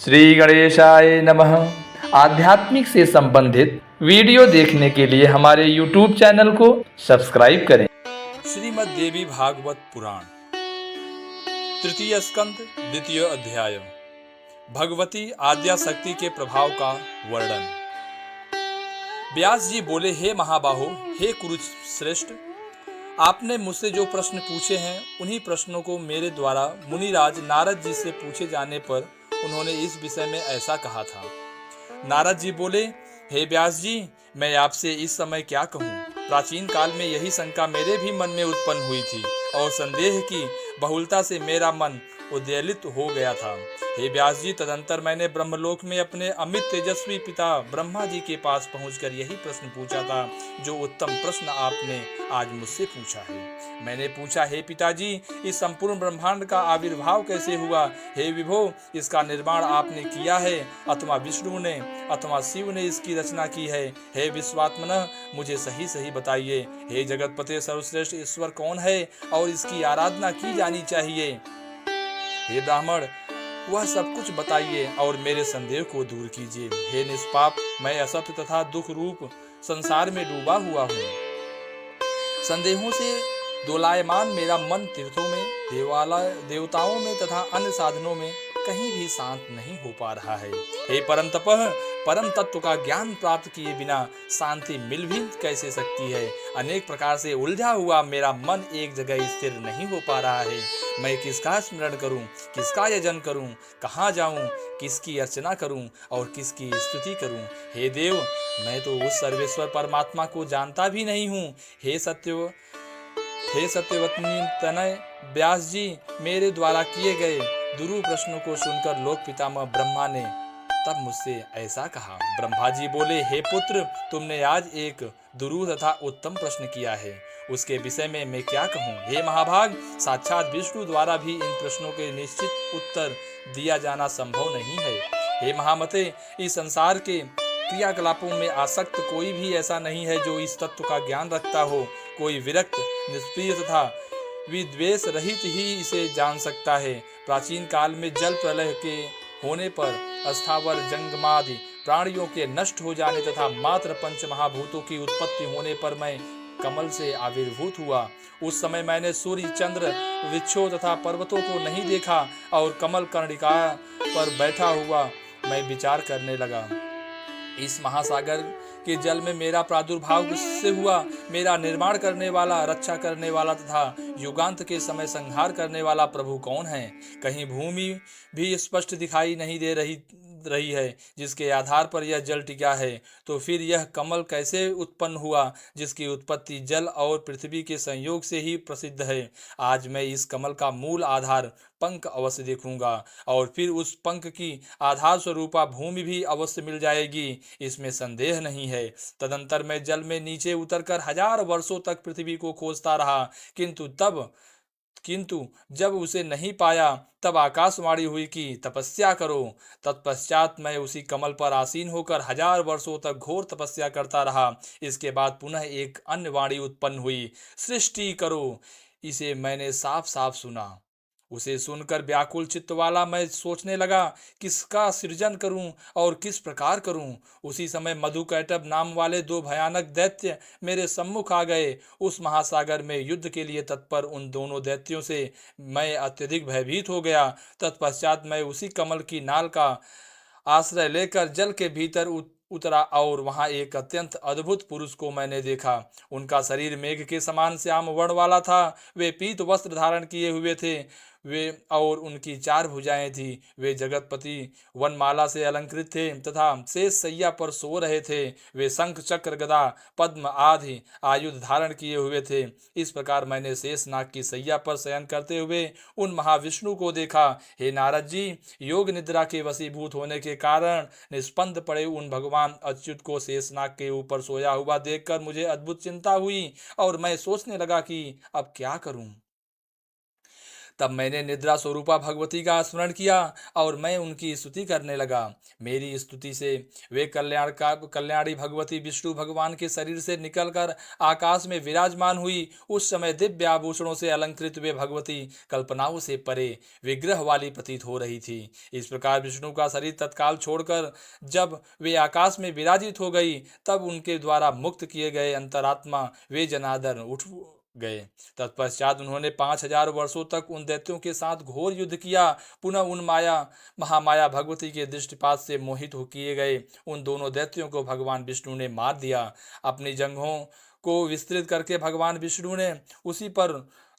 श्री गणेशाय नमः। आध्यात्मिक से संबंधित वीडियो देखने के लिए हमारे YouTube चैनल को सब्सक्राइब करें। श्रीमद् देवी भागवत पुराण तृतीय स्कंद द्वितीय अध्याय भगवती आद्या शक्ति के प्रभाव का वर्णन। व्यास जी बोले, हे महाबाहो, हे कुरुश्रेष्ठ, आपने मुझसे जो प्रश्न पूछे हैं उन्हीं प्रश्नों को मेरे द्वारा मुनिराज नारद जी से पूछे जाने पर उन्होंने इस विषय में ऐसा कहा था। नारद जी बोले, हे व्यास जी, मैं आपसे इस समय क्या कहूँ। प्राचीन काल में यही शंका मेरे भी मन में उत्पन्न हुई थी और संदेह की बहुलता से मेरा मन उद्वेलित हो गया था। हे व्यास जी, तदंतर मैंने ब्रह्मलोक में अपने अमित तेजस्वी पिता ब्रह्मा जी के पास पहुंचकर यही प्रश्न पूछा था जो उत्तम प्रश्न आपने आज मुझसे पूछा है। मैंने पूछा, हे पिताजी, इस संपूर्ण ब्रह्मांड का आविर्भाव कैसे हुआ। हे विभो, इसका निर्माण आपने किया है अथवा विष्णु ने अथवा शिव ने इसकी रचना की है। हे विश्वात्मन, मुझे सही सही बताइए। हे जगतपते, सर्वश्रेष्ठ ईश्वर कौन है और इसकी आराधना की जानी चाहिए। हे ब्राह्मण, वह सब कुछ बताइए और मेरे संदेह को दूर कीजिए। हे निष्पाप, मैं असत्य तथा दुख रूप संसार में डूबा हुआ हूँ। संदेहों से दोलायमान मेरा मन तीर्थों में, देवताओं में तथा अन्य साधनों में कहीं भी शांत नहीं हो पा रहा है। हे परम तपः, परम तत्व का ज्ञान प्राप्त किए बिना शांति मिल भी कैसे सकती है। अनेक प्रकार से उलझा हुआ मेरा मन एक जगह स्थिर नहीं हो पा रहा है। मैं किसका स्मरण करूं, किसका यजन करूं, कहाँ जाऊं, किसकी अर्चना करूं और किसकी स्तुति करूं। हे देव, मैं तो उस सर्वेश्वर परमात्मा को जानता भी नहीं हूं। हे सत्यवतनी तनय व्यास जी, मेरे द्वारा किए गए दुरु प्रश्नों को सुनकर लोक पितामह ब्रह्मा ने तब मुझसे ऐसा कहा। ब्रह्मा जी बोले, हे पुत्र, तुमने आज एक दुरु तथा उत्तम प्रश्न किया है, उसके विषय में मैं क्या कहूँ। हे महाभाग, साक्षात विष्णु द्वारा भी इन प्रश्नों के निश्चित उत्तर दिया जाना संभव नहीं है। हे महामते, इस संसार के क्रियाकलापों में आसक्त कोई भी ऐसा नहीं है जो इस तत्व का ज्ञान रखता हो। कोई विरक्त, निष्प्रिय तथा विद्वेष रहित ही इसे जान सकता है। प्राचीन काल में जल प्रलय के होने पर अस्थावर जंगमादि प्राणियों के नष्ट हो जाने तथा मात्र पंच महाभूतों की उत्पत्ति होने पर मैं कमल से आविर्भूत हुआ। उस समय मैंने सूर्य, चंद्र, वृक्षों तथा पर्वतों को नहीं देखा और कमल कर्णिका पर बैठा हुआ मैं विचार करने लगा। इस महासागर के जल में मेरा प्रादुर्भाव किससे हुआ। मेरा निर्माण करने वाला, रक्षा करने वाला तथा युगांत के समय संहार करने वाला प्रभु कौन है। कहीं भूमि भी स्पष्ट दिखाई नहीं दे रही है जिसके आधार पर यह जल टिका है। तो फिर यह कमल कैसे उत्पन्न हुआ जिसकी उत्पत्ति जल और पृथ्वी के संयोग से ही प्रसिद्ध है। आज मैं इस कमल का मूल आधार पंख अवश्य देखूंगा और फिर उस पंख की आधार स्वरूपा भूमि भी अवश्य मिल जाएगी, इसमें संदेह नहीं है। तदंतर मैं जल में नीचे उतरकर 1000 वर्षों तक पृथ्वी को खोजता रहा, किंतु जब उसे नहीं पाया तब आकाशवाणी हुई कि तपस्या करो। तत्पश्चात मैं उसी कमल पर आसीन होकर 1000 वर्षों तक घोर तपस्या करता रहा। इसके बाद पुनः एक अन्य वाणी उत्पन्न हुई, सृष्टि करो। इसे मैंने साफ साफ सुना। उसे सुनकर व्याकुल चित्त वाला मैं सोचने लगा, किसका सृजन करूं और किस प्रकार करूं। उसी समय मधुकैटभ नाम वाले 2 भयानक दैत्य मेरे सम्मुख आ गए। उस महासागर में युद्ध के लिए तत्पर उन दोनों दैत्यों से मैं अत्यधिक भयभीत हो गया। तत्पश्चात मैं उसी कमल की नाल का आश्रय लेकर जल के भीतर उतरा और वहां एक अत्यंत अद्भुत पुरुष को मैंने देखा। उनका शरीर मेघ के समान श्याम वर्ण वाला था। वे पीत वस्त्र धारण किए हुए थे और उनकी 4 भुजाएं थी। वे जगतपति वनमाला से अलंकृत थे तथा शेष शैया पर सो रहे थे। वे शंख, चक्र, गदा, पद्म आदि आयुध धारण किए हुए थे। इस प्रकार मैंने शेषनाग की शैया पर शयन करते हुए उन महाविष्णु को देखा। हे नारद जी, योग निद्रा के वशीभूत होने के कारण निष्पन्द पड़े उन भगवान अच्युत को शेषनाग के ऊपर सोया हुआ देखकर मुझे अद्भुत चिंता हुई और मैं सोचने लगा कि अब क्या करूं। तब मैंने निद्रा स्वरूपा भगवती का स्मरण किया और मैं उनकी स्तुति करने लगा। मेरी स्तुति से वे कल्याणी भगवती विष्णु भगवान के शरीर से निकलकर आकाश में विराजमान हुई। उस समय दिव्य आभूषणों से अलंकृत वे भगवती कल्पनाओं से परे विग्रह वाली प्रतीत हो रही थी। इस प्रकार विष्णु का शरीर तत्काल छोड़कर जब वे आकाश में विराजित हो गई, तब उनके द्वारा मुक्त किए गए अंतरात्मा वे जनार्दन उठ गए। तत्पश्चात उन्होंने 5000 वर्षों तक उन दैत्यों के साथ घोर युद्ध किया। पुनः उन महामाया भगवती के दृष्टिपात से मोहित हो किए गए उन दोनों दैत्यों को भगवान विष्णु ने मार दिया। अपनी जंघों को विस्तृत करके भगवान विष्णु ने उसी पर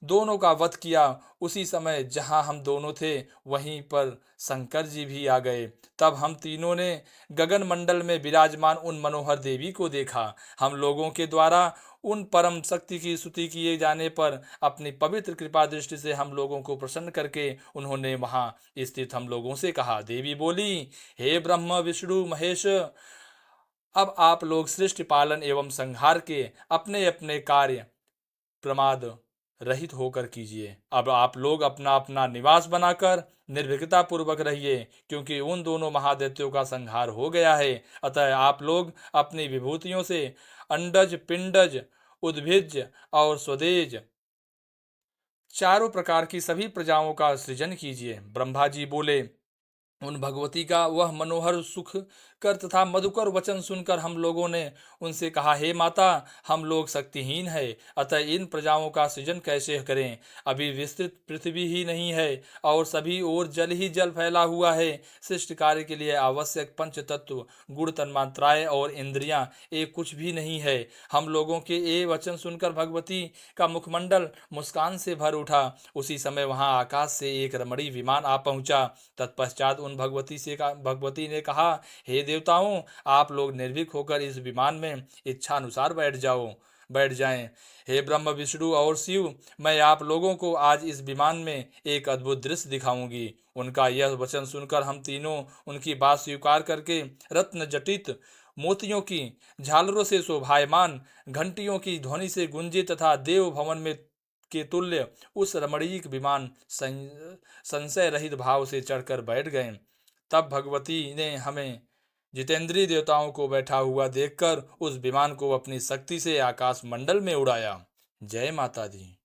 दोनों का वध किया। उसी समय जहां हम दोनों थे, वहीं पर शंकर जी भी आ गए। तब हम तीनों ने गगन मंडल में विराजमान उन मनोहर देवी को देखा। हम लोगों के द्वारा उन परम शक्ति की स्तुति किए जाने पर अपनी पवित्र कृपा दृष्टि से हम लोगों को प्रसन्न करके उन्होंने वहां स्थित हम लोगों से कहा। देवी बोली, हे ब्रह्म विष्णु महेश, अब आप लोग सृष्टि पालन एवं संहार के अपने अपने कार्य प्रमाद रहित होकर कीजिए। अब आप लोग अपना अपना निवास बनाकर निर्भीकता पूर्वक रहिए, क्योंकि उन दोनों महादैत्यों का संहार हो गया है। अतः आप लोग अपनी विभूतियों से अंडज, पिंडज, उद्भिज और स्वदेज चारों प्रकार की सभी प्रजाओं का सृजन कीजिए। ब्रह्मा जी बोले, उन भगवती का वह मनोहर सुख कर तथा मधुकर वचन सुनकर हम लोगों ने उनसे कहा, हे माता, हम लोग शक्तिहीन है, अतः इन प्रजाओं का सृजन कैसे करें। अभी विस्तृत पृथ्वी ही नहीं है और सभी ओर जल ही जल फैला हुआ है। सृष्टि कार्य के लिए आवश्यक पंच तत्व, गुण, तन्मात्राएं और इंद्रियां एक कुछ भी नहीं है। हम लोगों के ये वचन सुनकर भगवती का मुखमंडल मुस्कान से भर उठा। उसी समय वहां आकाश से एक रमणीय विमान आ पहुंचा। तत्पश्चात उन भगवती ने कहा, हे देवताओं, आप लोग निर्भीक होकर इस विमान में इच्छा अनुसार बैठ जाएं। हे ब्रह्म, विष्णु और शिव, मैं आप लोगों को आज इस विमान में एक अद्भुत दृश्य दिखाऊंगी। उनका यह वचन सुनकर हम तीनों उनकी बात स्वीकार करके रत्न जटित मोतियों की झालरों से शोभायमान, घंटियों की ध्वनि से गुंजे तथा देव भवन में के तुल्य उस रमणीक विमान संशय रहित भाव से चढ़कर बैठ गए। तब भगवती ने हमें जितेंद्रीय देवताओं को बैठा हुआ देखकर उस विमान को अपनी शक्ति से आकाश मंडल में उड़ाया। जय माता दी।